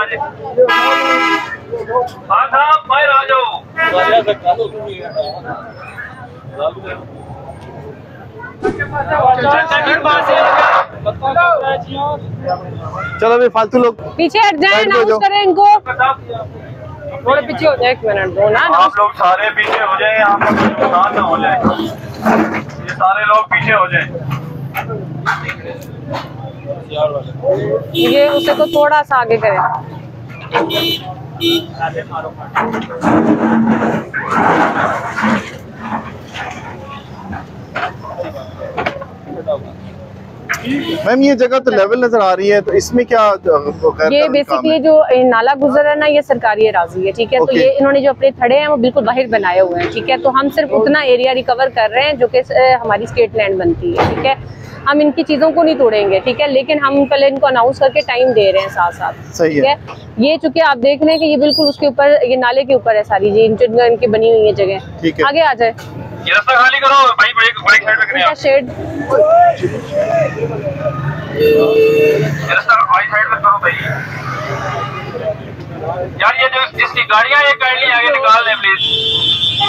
जी। हाँ साहब बाहर आ जाओ। चलो अभी फालतू लोग पीछे हट जाए, अनाउंस करें इनको, थोड़े पीछे हो जाए। 1 मिनट दो ना, आप लोग सारे पीछे हो जाए, यहाँ पर नुकसान ना हो जाए, ये सारे लोग पीछे हो जाए। ये उसे को थोड़ा सा आगे करें। मैम ये जगह तो लेवल नजर आ रही है, तो इसमें क्या ये बेसिकली जो नाला गुजर है ना, ये सरकारी अराजी है, ठीक है। तो ये इन्होंने जो अपने थड़े हैं वो बिल्कुल बाहर बनाए हुए हैं, ठीक है। तो हम सिर्फ उतना एरिया रिकवर कर रहे हैं जो कि हमारी स्टेट लैंड बनती है, ठीक है। हम इनकी चीजों को नहीं तोड़ेंगे, ठीक है, लेकिन हम पहले इनको अनाउंस करके टाइम दे रहे हैं साथ साथ, ठीक है। ये चूंकि आप देख रहे हैं कि ये बिल्कुल उसके ऊपर, ये नाले के ऊपर है सारी जी इनकी बनी हुई है जगह। आगे आ जाए, ये रास्ता खाली करो भाई, बाइक साइड में करें, शेड ये रास्ता बाइक साइड में करो भाई। यार ये जो इसकी गाड़ियां ये काइंडली आगे निकाल लें प्लीज।